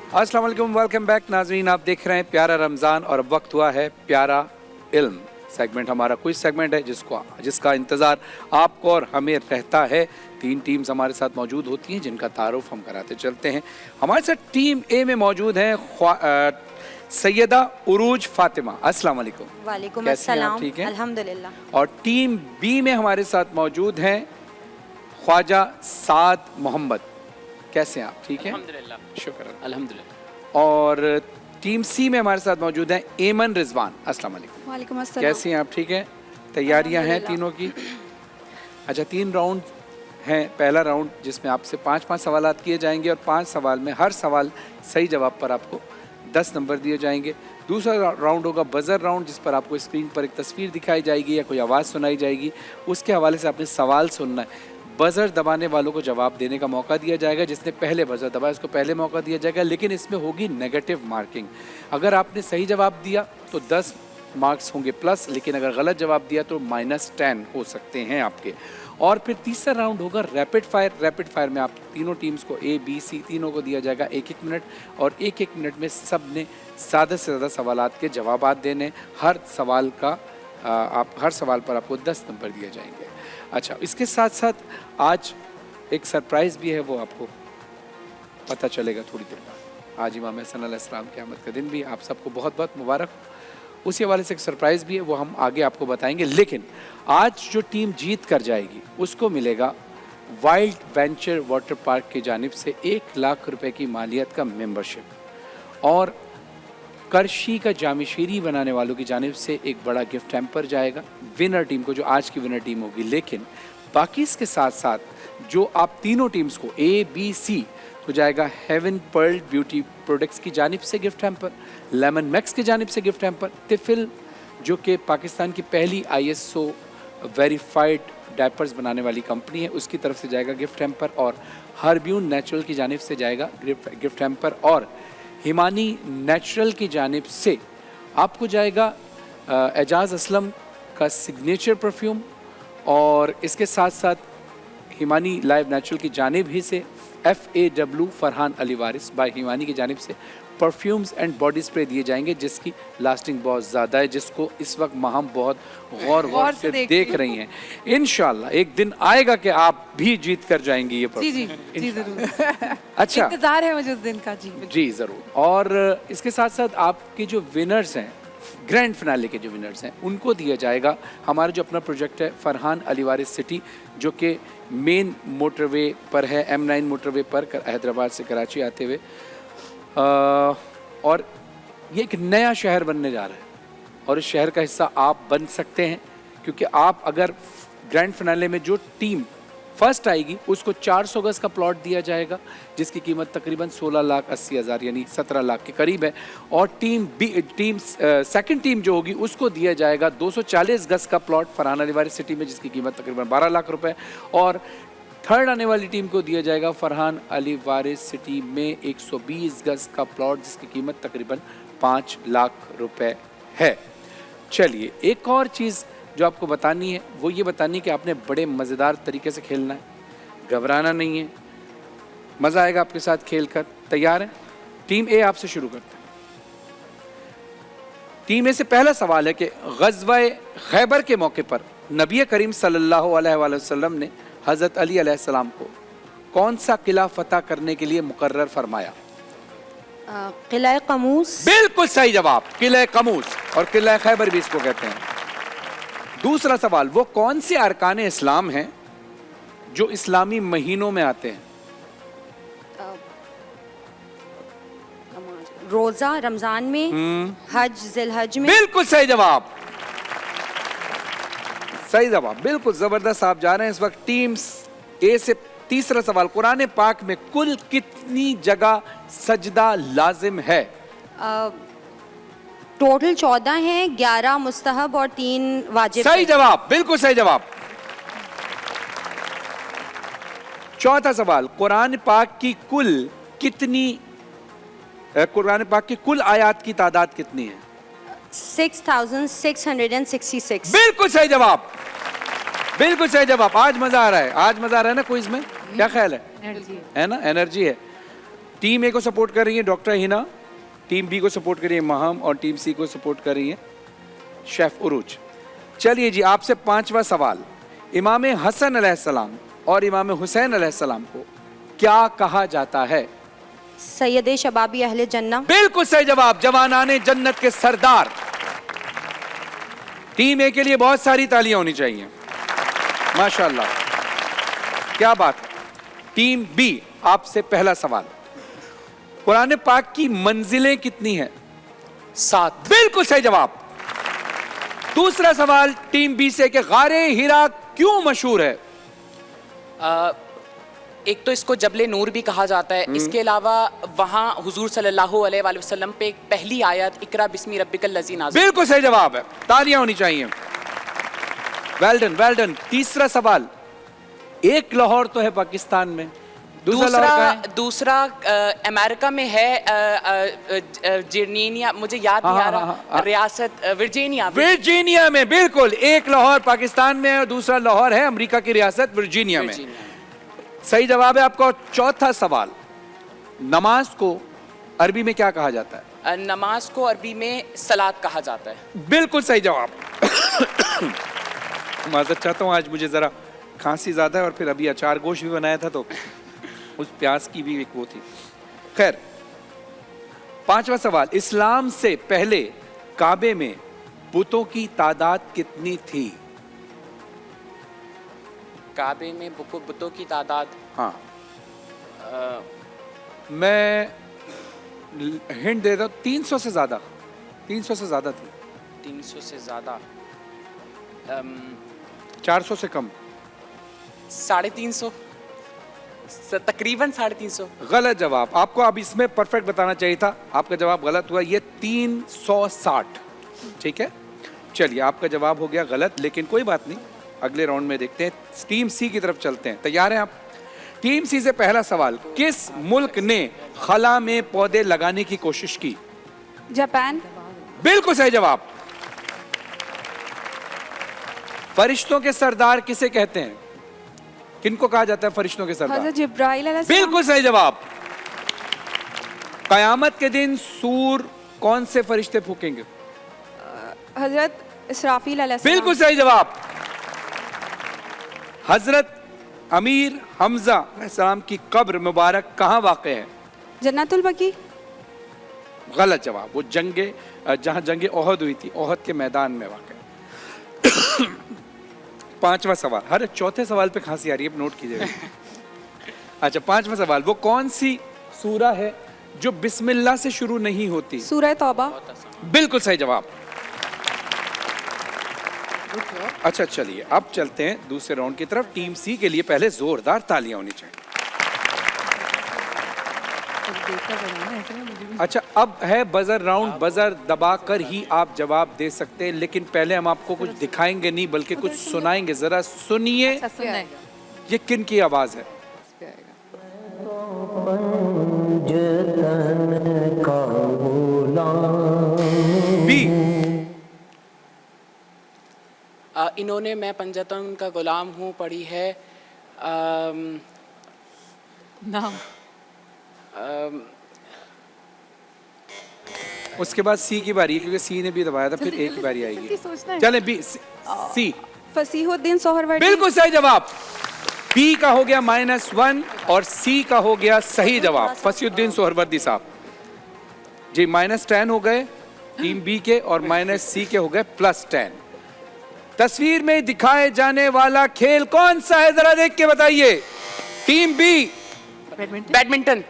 अस्सलाम वालेकुम, welcome back नाज़रीन। आप देख रहे हैं प्यारा रमज़ान और अब वक्त हुआ है प्यारा इल्म सेगमेंट। हमारा क्विज सेगमेंट है जिसका इंतज़ार आपको और हमें रहता है। 3 टीम्स हमारे साथ मौजूद होती हैं जिनका तारुफ हम कराते चलते हैं। हमारे साथ टीम ए में मौजूद हैं सैयदा उरूज फातिमा। अस्सलाम वालेकुम। वालेकुम अस्सलाम। ठीक है, अल्हम्दुलिल्लाह। और टीम बी में हमारे साथ मौजूद हैं ख्वाजा साद मोहम्मद। कैसे हैं आप? ठीक है, अल्हम्दुलिल्लाह। शुक्र अल्हम्दुलिल्लाह। और टीम सी में हमारे साथ मौजूद हैं एमन रिजवान। अस्सलाम वालेकुम। वालेकुम अस्सलाम। कैसी हैं आप? ठीक है, तैयारियां हैं तीनों की? अच्छा, 3 राउंड हैं। पहला राउंड जिसमें आपसे 5-5 सवालात किए जाएंगे और 5 सवाल में हर सवाल सही जवाब पर आपको 10 नंबर दिए जाएंगे। दूसरा राउंड होगा बजर राउंड, जिस पर आपको स्क्रीन पर एक तस्वीर दिखाई जाएगी या कोई आवाज़ सुनाई जाएगी। उसके हवाले से आपने सवाल सुनना है। बजर दबाने वालों को जवाब देने का मौका दिया जाएगा। जिसने पहले बजर दबाया उसको पहले मौका दिया जाएगा, लेकिन इसमें होगी नेगेटिव मार्किंग। अगर आपने सही जवाब दिया तो 10 मार्क्स होंगे प्लस, लेकिन अगर गलत जवाब दिया तो -10 हो सकते हैं आपके। और फिर तीसरा राउंड होगा रैपिड फायर। रैपिड फायर में आप तीनों टीम्स को A, B, C तीनों को दिया जाएगा 1-1 मिनट, और 1-1 मिनट में सब ने ज़्यादा से ज़्यादा सवालात के जवाबात देने। हर सवाल पर आपको 10 नंबर दिए जाएंगे। अच्छा, इसके साथ साथ आज एक सरप्राइज़ भी है, वो आपको पता चलेगा थोड़ी देर बाद। आज इमाम हसन अलैहिस्सलाम की आमद का दिन भी, आप सबको बहुत बहुत मुबारक। उसी हवाले से एक सरप्राइज़ भी है, वो हम आगे आपको बताएंगे। लेकिन आज जो टीम जीत कर जाएगी उसको मिलेगा वाइल्ड वेंचर वाटर पार्क की जानिब से 1 लाख रुपए की मालियत का मेंबरशिप, और करशी का जामिशीरी बनाने वालों की जानिब से एक बड़ा गिफ्ट हैम्पर जाएगा विनर टीम को, जो आज की विनर टीम होगी। लेकिन बाकी इसके साथ साथ जो आप तीनों टीम्स को A, B, C को जाएगा हेवन पर्ल ब्यूटी प्रोडक्ट्स की जानिब से गिफ्ट हैम्पर, लेमन मैक्स की जानिब से गिफ्ट हैम्पर, तिफिल जो कि पाकिस्तान की पहली ISO वेरीफाइड डायपर्स बनाने वाली कंपनी है, उसकी तरफ से जाएगा गिफ्ट हैम्पर, और हर्ब्यून नेचुरल की जानिब से जाएगा गिफ्ट हैम्पर, और हिमानी नेचुरल की जानिब से आपको जाएगा एजाज असलम का सिग्नेचर परफ्यूम, और इसके साथ साथ हिमानी लाइव नेचुरल की जानिब ही से FAW फरहान अली वारिस बाय हिमानी की जानिब से परफ्यूम्स एंड बॉडी स्प्रे दिए जाएंगे, जिसकी लास्टिंग बहुत ज़्यादा है, जिसको इस वक्त हम बहुत गौर से देख रही हैं। इंशाल्लाह एक दिन आएगा कि आप भी जीत कर जाएंगी ये परफ्यूम। जी जरूर। अच्छा, इंतजार है मुझे उस दिन का। जी ज़रूर। और इसके साथ साथ आपके जो विनर्स हैं, ग्रैंड फिनाले के जो विनर्स हैं, उनको दिया जाएगा हमारा जो अपना प्रोजेक्ट है फरहान अली वारिस सिटी, जो कि मेन मोटरवे पर है, M9 मोटरवे पर हैदराबाद से कराची आते हुए। और ये एक नया शहर बनने जा रहा है, और इस शहर का हिस्सा आप बन सकते हैं, क्योंकि आप अगर ग्रैंड फिनाले में जो टीम फर्स्ट आएगी उसको 400 गज का प्लॉट दिया जाएगा, जिसकी कीमत तकरीबन 16,80,000 यानी 17 लाख के करीब है। और सेकंड टीम जो होगी उसको दिया जाएगा 240 गज का प्लॉट फरहान अली वारिस सिटी में, जिसकी कीमत तकरीबन 12 लाख रुपए। और थर्ड आने वाली टीम को दिया जाएगा फरहान अली वारिस सिटी में 120 गज का प्लॉट, जिसकी कीमत तकरीबन 5 लाख रुपए है। चलिए, एक और चीज़ जो आपको बतानी है वो ये बतानी कि आपने बड़े मज़ेदार तरीके से खेलना है, घबराना नहीं है, मज़ा आएगा आपके साथ खेलकर। तैयार हैं? टीम ए आपसे शुरू करते हैं। टीम ए से पहला सवाल है कि ग़ज़वा-ए खैबर के मौके पर नबी करीम सल्लल्लाहु अलैहि वसल्लम ने हज़रत अली अलैहिस्सलाम को कौन सा किला फतह करने के लिए मुकर्रर फरमाया? किला कमूस। बिल्कुल सही जवाब, किला कमूस, और किला खैबर भी इसको कहते हैं। दूसरा सवाल, वो कौन से अरकान इस्लाम हैं जो इस्लामी महीनों में आते हैं? रोजा रमजान में, हज जिलहज में। बिल्कुल सही जवाब, सही जवाब, बिल्कुल जबरदस्त। आप जा रहे हैं इस वक्त। टीम ए से तीसरा सवाल, कुरान पाक में कुल कितनी जगह सजदा लाजिम है? टोटल 14 हैं, 11 मुस्तहब और 3 वाजिब। सही जवाब, बिल्कुल सही जवाब। चौथा सवाल, कुरान पाक की कुल आयात की तादाद कितनी है? 6,666। बिल्कुल सही जवाब, बिल्कुल सही जवाब। आज मजा आ रहा है, आज मजा आ रहा है ना क्विज में? क्या ख्याल है? एनर्जी है ना, एनर्जी है। टीम ए को सपोर्ट कर रही है डॉक्टर हिना, टीम बी को सपोर्ट कर रही है महम और टीम सी को सपोर्ट कर रही है शेफ उरूज। चलिए जी, आपसे 5वां सवाल, इमाम हसन अलैहिस्सलाम और इमाम हुसैन अलैहिस्सलाम को क्या कहा जाता है? सैयद शबाबी अहले जन्ना। बिल्कुल सही जवाब, जवानाने जन्नत के सरदार। टीम ए के लिए बहुत सारी तालियां होनी चाहिए, माशाल्लाह, क्या बात है। टीम बी, आपसे पहला सवाल, कुरान पाक की मंजिलें कितनी हैं? 7। बिल्कुल सही जवाब। दूसरा सवाल टीम बी से कि गारे हिरा क्यों मशहूर है? एक तो इसको जबले नूर भी कहा जाता है, इसके अलावा वहाँ हुजूर सल्लल्लाहु अलैहि वसल्लम पे एक पहली आयत इकरा बिस्मी रब्बिकल लज़ी नाज़िल। बिल्कुल सही जवाब है, तालियां होनी चाहिए। Well done, well done. तीसरा सवाल, एक लाहौर तो है पाकिस्तान में, दूसरा लाहौर कहाँ है? दूसरा अमेरिका में है, जिर्नीनिया, मुझे याद नहीं आ रहा, रियासत वर्जीनिया। वर्जीनिया में, बिल्कुल। एक लाहौर पाकिस्तान में है और दूसरा लाहौर है अमेरिका की रियासत वर्जीनिया में। सही जवाब है आपका। चौथा सवाल, नमाज को अरबी में क्या कहा जाता है? नमाज को अरबी में सलात कहा जाता है। बिल्कुल सही जवाब। माजरत चाहता हूँ, आज मुझे जरा खांसी ज्यादा है और फिर अभी अचार गोश्त भी बनाया था तो उस प्याज की भी एक वो थी। खैर, 5वां सवाल, इस्लाम से पहले काबे में बुतों की तादाद कितनी थी? काबे में बुतों की तादाद, हाँ, मैं हिंट दे रहा हूँ, 300 से ज्यादा, 300 से ज्यादा थी। 300 से ज्यादा, 400 से कम। 350, तकरीबन 350। गलत जवाब। आपको अब इसमें परफेक्ट बताना चाहिए था, आपका जवाब गलत हुआ। ये 360। ठीक है, चलिए, आपका जवाब हो गया गलत, लेकिन कोई बात नहीं, अगले राउंड में देखते हैं। टीम सी की तरफ चलते हैं, तैयार हैं आप? टीम सी से पहला सवाल, किस मुल्क ने खला में पौधे लगाने की कोशिश की? जापान। बिल्कुल सही जवाब। फरिश्तों के सरदार किसे कहते हैं? किनको कहा जाता है फरिश्तों के सरदार? हज़रत जिब्राइल अलैहिस्सलाम। बिल्कुल सही जवाब। कयामत के दिन सूर कौन से फरिश्ते फूकेंगे? हज़रत इसराफील अलैहिस्सलाम। बिल्कुल सही जवाब। हजरत अमीर हमजा अलैहिस्सलाम की कब्र मुबारक कहाँ वाक़ है? जन्नतुल बकी। गलत जवाब। वो जंगे, जहाँ जंगे ओहद हुई थी, ओहद के मैदान में वाक़ है। 5वां सवाल, हर चौथे सवाल पे खांसी आ रही है, नोट कीजिएगा। अच्छा, 5वां सवाल, वो कौन सी सूरा है जो बिस्मिल्लाह से शुरू नहीं होती? सूरह तौबा। बिल्कुल सही जवाब। अच्छा, चलिए, अब चलते हैं दूसरे राउंड की तरफ। टीम सी के लिए पहले जोरदार तालियां होनी चाहिए। अच्छा, अब है बजर राउंड, बजर दबाकर ही आप जवाब दे सकते हैं, लेकिन पहले हम आपको कुछ दिखाएंगे नहीं बल्कि कुछ सुनाएंगे। जरा सुनिए, ये किन की आवाज है? बी। इन्होंने मैं पंजतन का गुलाम हूँ पढ़ी है। नाम। उसके बाद सी की बारी है, क्योंकि सी ने भी दबाया था, फिर ए की बारी आएगी। चले बी, सी। फसीहुद्दीन सोहरवर्दी। बिल्कुल सही जवाब। बी का हो गया -1 और सी का हो गया सही जवाब, फसीहुद्दीन सोहरवर्दी साहब जी। -10 हो गए टीम बी के और -सी के हो गए +10। तस्वीर में दिखाए जाने वाला खेल कौन सा है, जरा देख के बताइए। Team B badminton.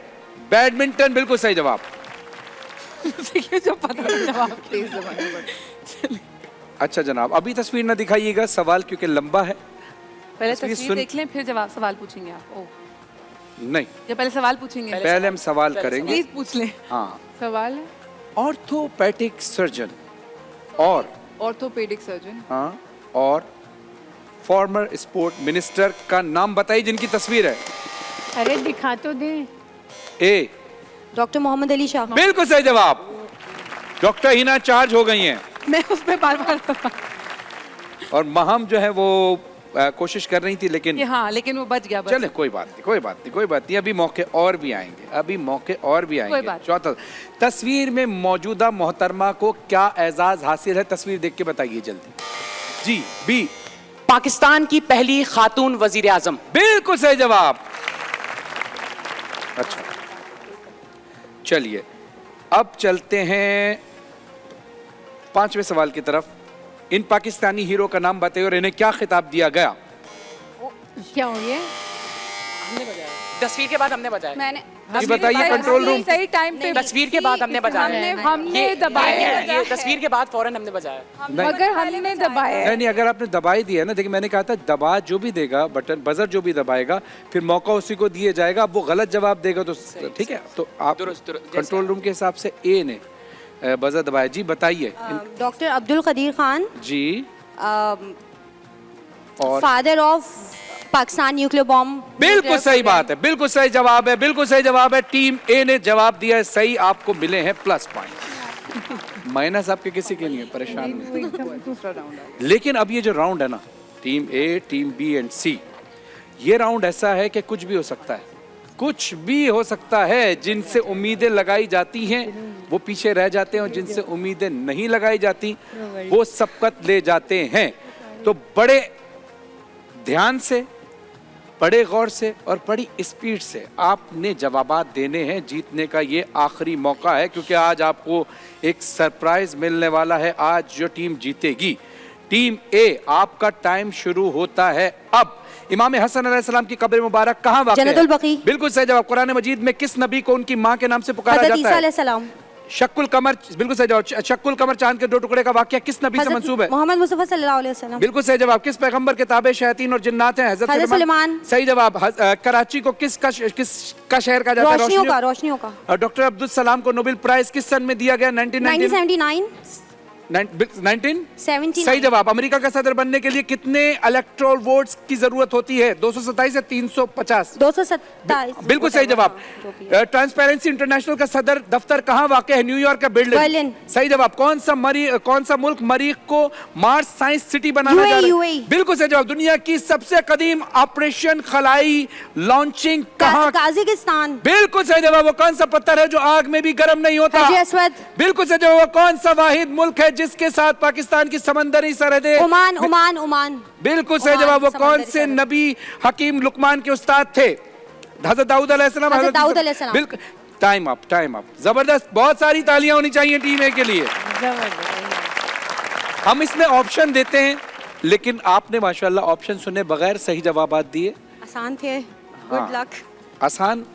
बैडमिंटन, बिल्कुल सही जवाब। जो पता जवाब तेज जबान। अच्छा जनाब, अभी तस्वीर ना दिखाइएगा, सवाल क्योंकि लंबा है। पहले तस्वीर तस्वीर देख लें, फिर जवाब सवाल पूछेंगे आप। नहीं, या पहले सवाल पूछेंगे? पहले हम सवाल करेंगे। प्लीज पूछ लें। हाँ, सवाल है ऑर्थोपेडिक सर्जन और ऑर्थोपेडिक सर्जन। हाँ, और फॉर्मर स्पोर्ट मिनिस्टर का नाम बताइए जिनकी तस्वीर है। अरे दिखा तो दे। ए, डॉक्टर मोहम्मद अली शाह। बिल्कुल सही जवाब। डॉक्टर हिना चार्ज हो गई हैं मैं उस पे बार-बार और महम जो है वो कोशिश कर रही थी, लेकिन ये हाँ, लेकिन वो बच गया बस। चले कोई बात नहीं, कोई बात नहीं, कोई बात नहीं। अभी मौके और भी आएंगे, अभी मौके और भी आएंगे। बात चौथा, तस्वीर में मौजूदा मोहतरमा को क्या एजाज हासिल है? तस्वीर देख के बताइए जल्दी। जी, बी, पाकिस्तान की पहली खातून वजीर आजम। बिल्कुल सही जवाब। अच्छा, चलिए अब चलते हैं 5वें सवाल की तरफ। इन पाकिस्तानी हीरो का नाम बताइए और इन्हें क्या खिताब दिया गया? क्या हो गया? तस्वीर के बाद हमने बजाया। मैंने जी बताइए, कंट्रोल रूम। सही टाइम पे तस्वीर के बाद हमने बजाया। हमने दबाया। ये तस्वीर के बाद फौरन हमने बजाया। मगर हमने दबाया। नहीं नहीं, अगर आपने दबाई दी है ना, देखिए मैंने कहा था दबा जो भी देगा बटन, बजर जो भी दबाएगा, फिर मौका उसी को दिया जाएगा। अब वो गलत जवाब देगा तो ठीक है, तो आप दुरुस्त, कंट्रोल रूम के हिसाब से ए ने बजर दबाया। जी बताइए। डॉक्टर अब्दुल कदीर खान, जी, और father of Pakistan nuclear bomb. बिल्कुल सही बात है, बिल्कुल सही जवाब है, बिल्कुल सही जवाब है। टीम ए ने जवाब दिया है सही, आपको मिले हैं प्लस पॉइंट। माइनस आपके किसी के नहीं है, परेशान नहीं। दूसरा राउंड है। लेकिन अब ये जो राउंड है ना, team A, team B and C, ये राउंड ऐसा है कि कुछ भी हो सकता है, कुछ भी हो सकता है। जिनसे उम्मीदें लगाई जाती हैं वो पीछे रह जाते हैं, और जिनसे उम्मीदें नहीं लगाई जाती वो सबकत ले जाते हैं। तो बड़े ध्यान से, बड़े गौर से और बड़ी स्पीड से आपने जवाबात देने हैं। जीतने का ये आखिरी मौका है, क्योंकि आज आपको एक सरप्राइज मिलने वाला है। आज जो टीम जीतेगी, टीम ए, आपका टाइम शुरू होता है अब। इमाम हसन अलैहिस्सलाम की कब्र मुबारक कहाँ वाक़ है? जन्नतुल बकी। बिल्कुल सही जवाब। कुरान मजीद में किस नबी को उनकी माँ के नाम से पुकारा हज़रत जाता ईसा है? अलैहिस्सलाम। शक्कुल कमर, बिल्कुल सही जवाब। शक्कुल कमर, चांद के 2 टुकड़े का वाक़या किस नबी से मंसूब है? मोहम्मद मुस्तफा सल्लल्लाहु अलैहि वसल्लम। बिल्कुल सही जवाब। किस पैगंबर के ताबे शैतान और जिन्नात हैं? हज़रत सुलेमान। सही जवाब। कराची को किसका शहर कहा जाता है? रोशनियों का। डॉक्टर अब्दुल सलाम को नोबेल प्राइज किस सन में दिया गया? 1979। 79। सही जवाब। अमेरिका का सदर बनने के लिए कितने इलेक्टोरल वोट्स की जरूरत होती है? 227 या 350? 227। बिल्कुल सही जवाब। ट्रांसपेरेंसी इंटरनेशनल का सदर दफ्तर कहाँ वाक़ है? न्यूयॉर्क का बर्लिन। सही जवाब। कौन सा मुल्क मरीख को मार्स साइंस सिटी बनाना जा रहा है? बिल्कुल सही जवाब। दुनिया की सबसे कदीम ऑपरेशन खलाई लॉन्चिंग कहाँ? काजाकिस्तान। बिल्कुल सही जवाब। वो कौन सा पत्थर है जो आग में भी गर्म नहीं होता? हजर अस्वद। बिल्कुल सही जवाब। वो कौन सा वाहिद मुल्क है जिसके साथ पाकिस्तान की समंदरी सरहदें? ओमान। बिल्कुल सही जवाब। वो कौन से नबी हकीम लुकमान के उस्ताद थे? हज़रत दाऊद अलैहिस्सलाम। बिल्कुल। Time up, time up. जबरदस्त, बहुत सारी तालियां होनी चाहिए टीम ए के लिए। हम इसमें ऑप्शन देते हैं, लेकिन आपने माशाल्लाह ऑप्शन सुने बगैर सही जवाबात दिए। आसान थे। Good luck. आसान,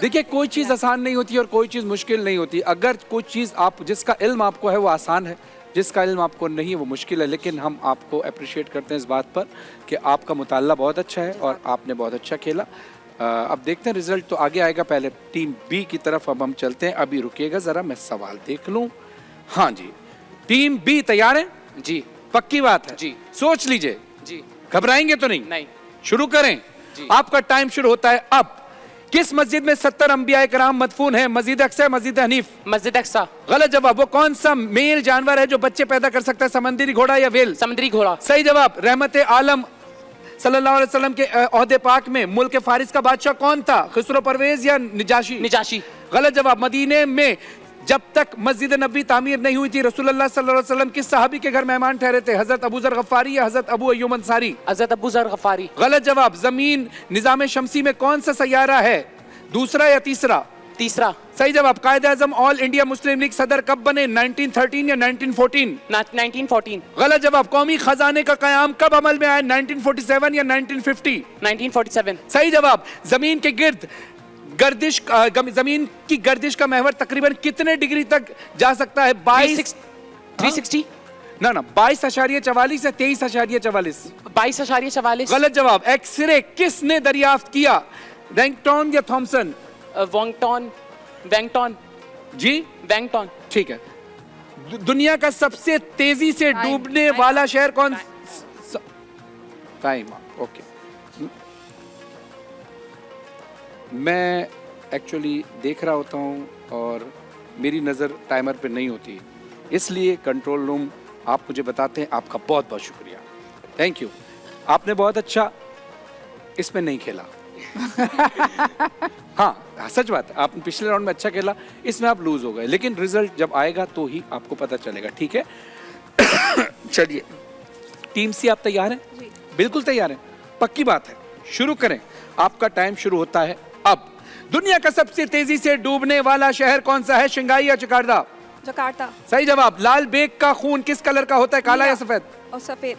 देखिए कोई चीज़ आसान नहीं होती और कोई चीज़ मुश्किल नहीं होती। अगर कोई चीज़ आप, जिसका इल्म आपको है वो आसान है, जिसका इल्म आपको नहीं है वो मुश्किल है। लेकिन हम आपको अप्रिशिएट करते हैं इस बात पर कि आपका मुताल्ला बहुत अच्छा है और आपने बहुत अच्छा खेला। अब देखते हैं रिजल्ट तो आगे आएगा। पहले टीम बी की तरफ अब हम चलते हैं। अभी रुकिएगा ज़रा, मैं सवाल देख लूँ। हाँ जी, टीम बी तैयार है? जी, पक्की बात है? जी। सोच लीजिए, जी, घबराएंगे तो नहीं? नहीं। शुरू करें। जी। आपका टाइम शुरू होता है अब। किस मस्जिद में 70 अंबिया कराम मदफून हैं? मस्जिद अक्सा, मस्जिद हनीफ? मस्जिद अक्सा। गलत जवाब। वो कौन सा मेल जानवर है जो बच्चे पैदा कर सकता है? समंदरी घोड़ा या वेल? समुद्री घोड़ा। सही जवाब। रहमत आलम सल्लल्लाहु अलैहि वसल्लम के ओहदे पाक में मुल्क फारिस का बादशाह कौन था? खुसरो परवेज या निजाशी? निजाशी। गलत जवाब। मदीने में जब तक मस्जिद नबी तामीर नहीं हुई थी, रसूलुल्लाह सल्लल्लाहु अलैहि वसल्लम किस सहाबी के घर मेहमान ठहरे थे? हजरत अबू जर गफ्फारी या हजरत अबू अय्यूब अंसारी? हजरत अबू जर गफ्फारी। गलत जवाब। जमीन निजाम शमसी में कौन सा सैयारा है? दूसरा या तीसरा? तीसरा। सही जवाब। कायदे आजम ऑल इंडिया मुस्लिम लीग सदर कब बने? 1913 या 1914? 1914। गलत जवाब। कौमी खजाने का कयाम कब अमल में आया? 1947 या 1950? 1947। सही जवाब। जमीन के गिर्द गर्दिश, जमीन की गर्दिश का महवर तकरीबन कितने डिग्री तक जा सकता है? 360। ना 22.44 या 23.44? 22.44। गलत जवाब। एक्सरे किसने दरियाफ्त किया? रैंकटन या थॉमसन? वेंगटन। जी, वेंगटन। ठीक है। दुनिया का सबसे तेजी से डूबने वाला शहर कौन? टाइम। ओके। मैं एक्चुअली देख रहा होता हूँ और मेरी नज़र टाइमर पे नहीं होती, इसलिए कंट्रोल रूम आप मुझे बताते हैं। आपका बहुत बहुत शुक्रिया, थैंक यू। आपने बहुत अच्छा इसमें नहीं खेला। हाँ सच बात है, आपने पिछले राउंड में अच्छा खेला, इसमें आप लूज हो गए, लेकिन रिजल्ट जब आएगा तो ही आपको पता चलेगा, ठीक है। चलिए टीम सी, आप तैयार हैं? बिल्कुल तैयार हैं, पक्की बात है। शुरू करें, आपका टाइम शुरू होता है अब। दुनिया का सबसे तेजी से डूबने वाला शहर कौन सा है? शंघाई या जकार्ता? जकार्ता। सही जवाब। लाल बेग का खून किस कलर का होता है, काला या सफेद? और सफेद।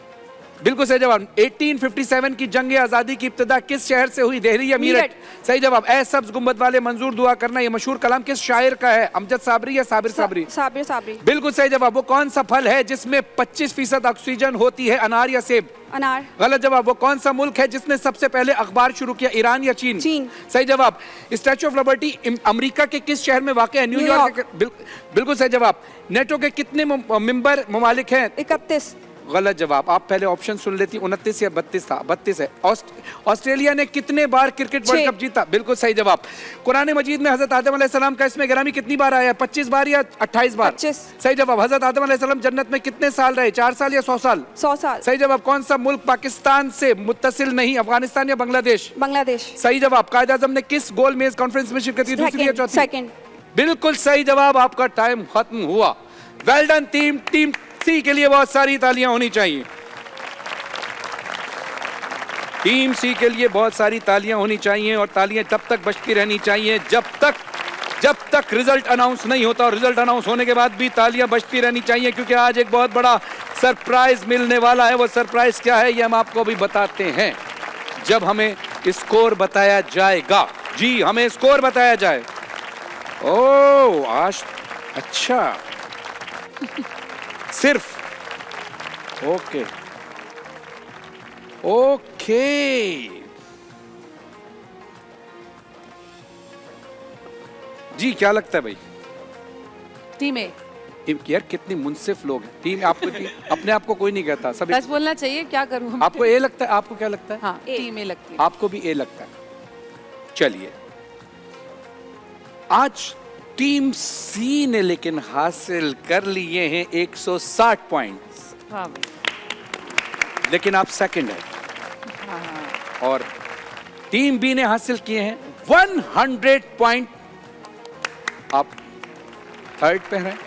बिल्कुल सही जवाब। 1857 की जंग आजादी की इब्तिदा किस शहर से हुई, दिल्ली या मीरठ? सही जवाब। ऐ सब्ज गुंबद वाले मंजूर दुआ करना, ये मशहूर कलाम किस शायर का है, अमजद साबरी या साबिर साबरी? साबिर साबरी। बिल्कुल सही जवाब। वो कौन सा फल है जिसमें 25% ऑक्सीजन होती है, अनार या सेब? अनार। गलत जवाब। वो कौन सा मुल्क है जिसने सबसे पहले अखबार शुरू किया, ईरान या चीन? चीन। सही जवाब। स्टैच्यू ऑफ लिबर्टी अमेरिका के किस शहर में वाक़ है, न्यूयॉर्क? बिल्कुल सही जवाब। नेटो के कितने मेंबर ममालिक हैं? 31। गलत जवाब। आप पहले ऑप्शन सुन लेती, 29 या 32 था? 32 है। ऑस्ट्रेलिया ने कितने बार क्रिकेट वर्ल्ड कप जीता? बिल्कुल सही जवाब। कुरान मजीद में हजरत आदम अलैहिस्सलाम का इसमें गिरामी कितनी बार आया है, 25 बार या 28 बार? 25। सही जवाब। हजरत आदम अलैहिस्सलाम जन्नत में कितने साल रहे, 4 साल या 100 साल? 100 साल। सही जवाब। कौन सा मुल्क पाकिस्तान से मुत्तसिल नहीं, अफगानिस्तान या बांग्लादेश? बांग्लादेश। सही जवाब। कायद आज़म ने किस गोल मेज कॉन्फ्रेंस में शिरकत की, दूसरी या चौथी? सेकंड। बिल्कुल सही जवाब। आपका टाइम खत्म हुआ। Well done team. टीम सी के लिए बहुत सारी तालियां होनी चाहिए। टीम सी के लिए बहुत सारी तालियां होनी चाहिए, और तालियां तब तक बजती रहनी चाहिए जब तक रिजल्ट अनाउंस नहीं होता, और रिजल्ट अनाउंस होने के बाद भी तालियां बजती रहनी चाहिए, क्योंकि आज एक बहुत बड़ा सरप्राइज मिलने वाला है। वो सरप्राइज क्या है ये हम आपको भी बताते हैं जब हमें स्कोर बताया जाएगा। जी हमें स्कोर बताया जाए। ओ आज अच्छा सिर्फ ओके जी, क्या लगता है भाई? टीम ए। यार कितनी मुनसिफ लोग हैं। टीम आपको अपने आप को कोई नहीं कहता, सब बस बोलना चाहिए, क्या करूं? आपको ए लगता है, आपको क्या लगता है? हाँ टीम ए लगती है। आपको भी ए लगता है। चलिए आज टीम सी ने लेकिन हासिल कर लिए हैं 160 पॉइंट्स। हाँ भाई। लेकिन आप सेकंड है, और टीम बी ने हासिल किए हैं 100 पॉइंट। आप थर्ड पे हैं,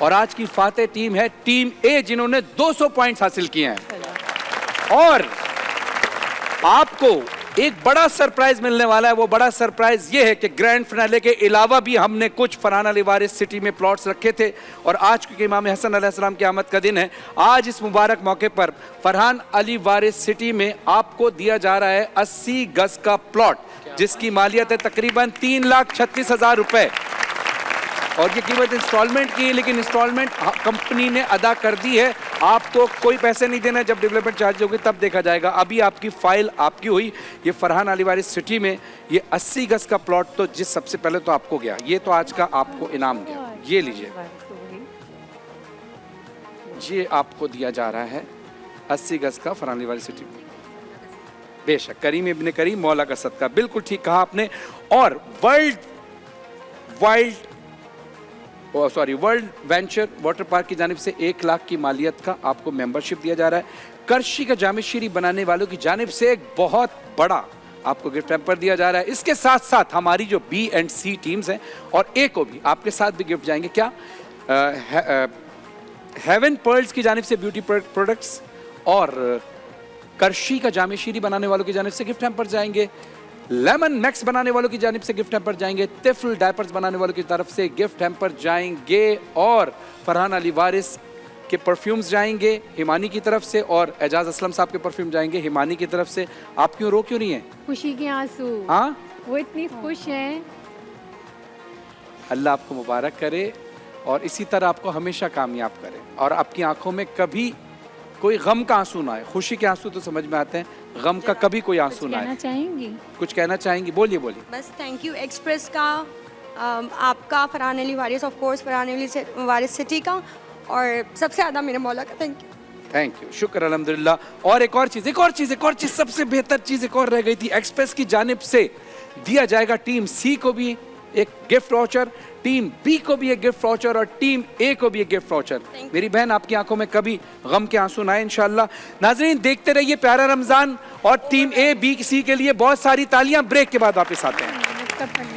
और आज की फातेह टीम है टीम ए, जिन्होंने 200 पॉइंट्स हासिल किए हैं। और आपको एक बड़ा सरप्राइज मिलने वाला है। वो बड़ा सरप्राइज ये है कि ग्रैंड फिनाले के अलावा भी हमने कुछ फरहान अली वारिस सिटी में प्लॉट्स रखे थे, और आज क्योंकि इमाम हसन अलैहिस्सलाम की आमद का दिन है, आज इस मुबारक मौके पर फरहान अली वारिस सिटी में आपको दिया जा रहा है 80 गज का प्लॉट, जिसकी मालियत है तकरीबन 3,36,000 रुपए, और ये कीमत इंस्टॉलमेंट की है, लेकिन इंस्टॉलमेंट कंपनी ने अदा कर दी है। आपको कोई पैसे नहीं देना, जब डेवलपमेंट चार्ज होगी तब देखा जाएगा। अभी आपकी फाइल आपकी हुई। ये फरहान अली वारिस सिटी में ये 80 गज का प्लॉट, तो जिस सबसे पहले तो आपको गया, ये तो आज का आपको इनाम गया, ये लीजिए, ये आपको दिया जा रहा है 80 गज का फरहान अली वारिस सिटी में। बेशक करीम इब्ने करीम मौला का सदका, बिल्कुल ठीक कहा आपने। और वर्ल्ड वेंचर वाटर पार्क की जानिब से 1 लाख की मालियत का आपको मेंबरशिप दिया जा रहा है। करशी का जामे शीरी बनाने वालों की जानिब से एक बहुत बड़ा आपको गिफ्ट हैम्पर दिया जा रहा है। इसके साथ साथ हमारी जो बी एंड सी टीम्स हैं, और ए को भी आपके साथ भी गिफ्ट जाएंगे। क्या? हेवन पर्ल्स की जानिब से ब्यूटी प्रोडक्ट्स, और करशी का जामे शीरी बनाने वालों की जानिब से गिफ्ट हैम्पर जाएंगे। लेमन मैक्स बनाने वालों की जानिब से गिफ्ट हैम्पर जाएंगे। तिफल डायपर्स बनाने वालों की तरफ से गिफ्ट हैम्पर जाएंगे, और फरहान अली वारिस के परफ्यूम्स जाएंगे हिमानी की तरफ से, और एजाज असलम साहब के परफ्यूम जाएंगे हिमानी की तरफ से। आप क्यों रो क्यों नहीं है? खुशी के आंसू। हाँ, वो इतनी खुश हैं। अल्लाह आपको मुबारक करे, और इसी तरह आपको हमेशा कामयाब करे, और आपकी आंखों में कभी कोई गम का आंसू ना आए। खुशी के आंसू तो समझ में आते हैं, गम का कभी कोई आंसू ना आए। कुछ कहना चाहेंगी? बोलिए बोलिए। बस थैंक यू एक्सप्रेस का, आपका, Farhan Ali Waris, of course Farhan Ali Waris city का, और सबसे ज़्यादा मेरे मौला का थैंक यू। थैंक यू, शुक्र अल्हम्दुलिल्लाह। और एक और चीज़, सबसे बेहतर चीज़ एक और रह गई थी। एक्सप्रेस की जानिब से दिया जाएगा टीम सी को भी एक गिफ्ट वाउचर, टीम बी को भी एक गिफ्ट वाउचर और टीम ए को भी एक गिफ्ट वाउचर। मेरी बहन, आपकी आंखों में कभी गम के आंसू ना आए इंशाल्लाह। नाजरीन, देखते रहिए प्यारा रमजान और टीम ए बी सी के लिए बहुत सारी तालियां। ब्रेक के बाद वापस आते हैं।